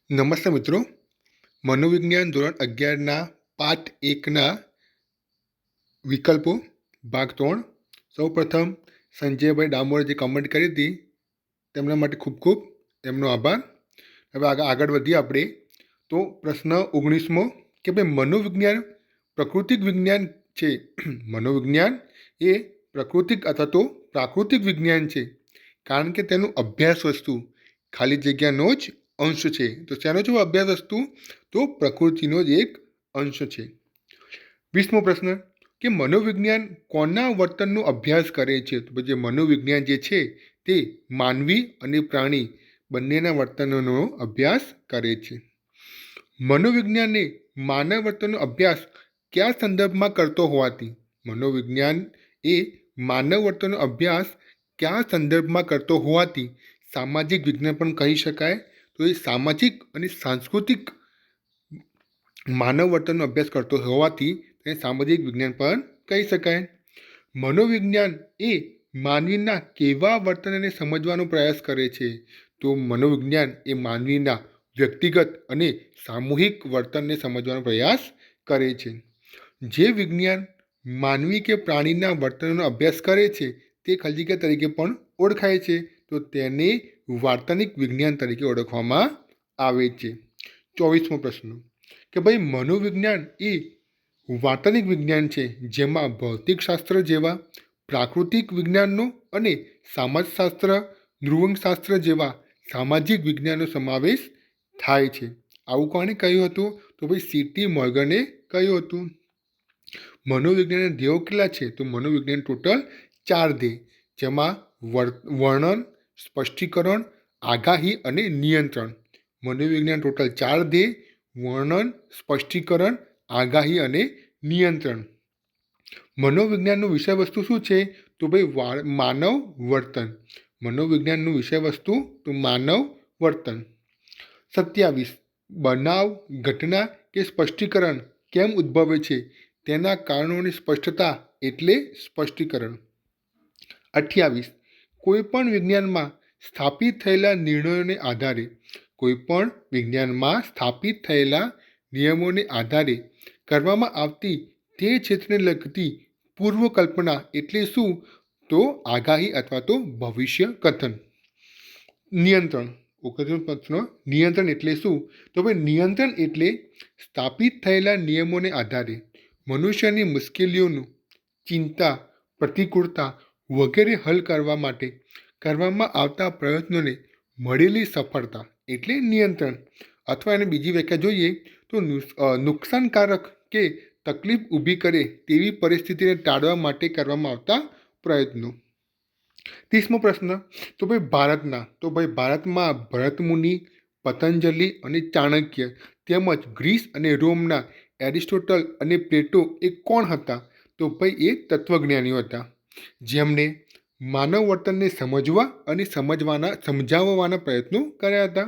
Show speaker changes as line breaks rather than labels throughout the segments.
નમસ્તે મિત્રો, મનોવિજ્ઞાન ધોરણ 11ના પાઠ 1ના વિકલ્પો ભાગ 3. સૌપ્રથમ સંજયભાઈ ડામોરે જે કમેન્ટ કરી હતી તેમના માટે ખૂબ ખૂબ એમનો આભાર. હવે આગળ વધીએ આપણે. તો પ્રશ્ન 19મો કે ભાઈ મનોવિજ્ઞાન પ્રાકૃતિક વિજ્ઞાન છે. મનોવિજ્ઞાન એ પ્રાકૃતિક અથવા તો પ્રાકૃતિક વિજ્ઞાન છે, કારણ કે તેનું અભ્યાસ વસ્તુ ખાલી જગ્યાનો જ અંશ છે. તો શેનો છે અભ્યાસ વસ્તુ? તો પ્રકૃતિનો જ એક અંશ છે. 20મો પ્રશ્ન કે મનોવિજ્ઞાન કોના વર્તનનો અભ્યાસ કરે છે? તો જે મનોવિજ્ઞાન જે છે તે માનવી અને પ્રાણી બંનેના વર્તનનો અભ્યાસ કરે છે. મનોવિજ્ઞાનને માનવ વર્તનનો અભ્યાસ કયા સંદર્ભમાં કરતો હોવાથી? મનોવિજ્ઞાન એ માનવ વર્તનનો અભ્યાસ કયા સંદર્ભમાં કરતો હોવાથી સામાજિક વિજ્ઞાન પણ કહી શકાય. તો એ સામાજિક અને સાંસ્કૃતિક માનવ વર્તનનો અભ્યાસ કરતો હોવાથી તેને સામાજિક વિજ્ઞાન પણ કહી શકાય. મનોવિજ્ઞાન એ માનવીના કેવા વર્તનને સમજવાનો પ્રયાસ કરે છે? તો મનોવિજ્ઞાન એ માનવીના વ્યક્તિગત અને સામૂહિક વર્તનને સમજવાનો પ્રયાસ કરે છે. જે વિજ્ઞાન માનવી કે પ્રાણીના વર્તનનો અભ્યાસ કરે છે તે ખાલી જગ્યા તરીકે પણ ઓળખાય છે, તો તેને વાર્તનિક વિજ્ઞાન તરીકે ઓળખવામાં આવે છે. 24મો પ્રશ્ન કે ભાઈ મનોવિજ્ઞાન એ વાર્તનિક વિજ્ઞાન છે જેમાં ભૌતિકશાસ્ત્ર જેવા પ્રાકૃતિક વિજ્ઞાનનો અને સમાજશાસ્ત્ર, નૃવંશશાસ્ત્ર જેવા સામાજિક વિજ્ઞાનનો સમાવેશ થાય છે. આવું કોણે કહ્યું હતું? તો ભાઈ સીટી મોર્ગને કહ્યું હતું. મનોવિજ્ઞાનના ધ્યેયો કેટલા છે? તો મનોવિજ્ઞાન ટોટલ 4 ધ્યેય, જેમાં વર્ણન, સ્પષ્ટીકરણ, આગાહી અને નિયંત્રણ. મનોવિજ્ઞાન ટોટલ 4 ધ્યેય, વર્ણન, સ્પષ્ટીકરણ, આગાહી અને નિયંત્રણ. મનોવિજ્ઞાનનું વિષય વસ્તુ શું છે? તો ભાઈ માનવ વર્તન. મનોવિજ્ઞાનનું વિષય વસ્તુ તો માનવ વર્તન. 27 બનાવ, ઘટના કે સ્પષ્ટીકરણ કેમ ઉદ્ભવે છે? તેના કારણોની સ્પષ્ટતા એટલે સ્પષ્ટીકરણ. 28 કોઈપણ વિજ્ઞાનમાં સ્થાપિત થયેલા નિર્ણયોને આધારે કોઈપણ વિજ્ઞાનમાં સ્થાપિત થયેલા નિયમોને આધારે કરવામાં આવતી તે ક્ષેત્રને લગતી પૂર્વકલ્પના એટલે શું? તો આગાહી અથવા તો ભવિષ્ય કથન. નિયંત્રણ. નિયંત્રણ એટલે શું? તો ભાઈ નિયંત્રણ એટલે સ્થાપિત થયેલા નિયમોને આધારે મનુષ્યની મુશ્કેલીઓનું, ચિંતા, પ્રતિકૂળતા વગેરે હલ કરવા માટે કરવામાં આવતા પ્રયત્નોને મળેલી સફળતા એટલે નિયંત્રણ. અથવા એને બીજી વ્યાખ્યા જોઈએ તો નુકસાનકારક કે તકલીફ ઊભી કરે તેવી પરિસ્થિતિને ટાળવા માટે કરવામાં આવતા પ્રયત્નો. 30મો પ્રશ્ન તો ભાઈ ભારતમાં ભરતમુનિ, પતંજલિ અને ચાણક્ય તેમજ ગ્રીસ અને રોમના એરિસ્ટોટલ અને પ્લેટો એ કોણ હતા? તો ભાઈ એ તત્વજ્ઞાનીઓ હતા, જેમણે માનવ વર્તનને સમજવા અને સમજાવવાના પ્રયત્નો કર્યા હતા,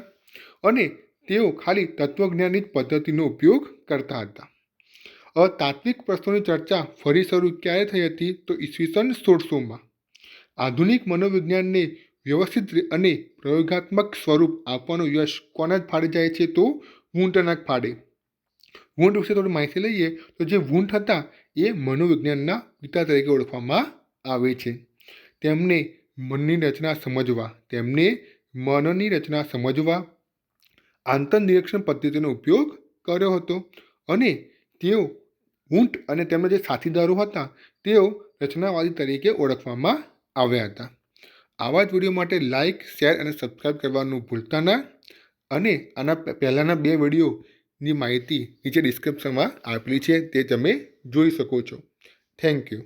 અને તેઓ ખાલી તત્વજ્ઞાનની જ પદ્ધતિનો ઉપયોગ કરતા હતા. તાત્વિક પ્રશ્નોની ચર્ચા ફરી શરૂ ક્યારે થઈ હતી? તો ઈસવીસન 1600માં. આધુનિક મનોવિજ્ઞાનને વ્યવસ્થિત અને પ્રયોગાત્મક સ્વરૂપ આપવાનો યશ કોના જ ફાળે જાય છે? તો વુન્ટના ફાળે. વુન્ટ વિશે થોડી માહિતી લઈએ તો જે વુન્ટ હતા એ મનોવિજ્ઞાનના પિતા તરીકે ઓળખવામાં આવે છે. તેમણે મનની રચના સમજવા આંતરનિરીક્ષણ પદ્ધતિનો ઉપયોગ કર્યો હતો, અને તેઓ વુન્ટ અને તેમના જે સાથીદારો હતા તેઓ રચનાવાદી તરીકે ઓળખવામાં આવ્યા હતા. આવા જ વિડીયો માટે લાઇક, શેર અને સબસ્ક્રાઈબ કરવાનું ભૂલતા ના. અને આના પહેલાંના 2 વિડીયોની માહિતી નીચે ડિસ્ક્રિપ્શનમાં આપેલી છે, તે તમે જોઈ શકો છો. Thank you.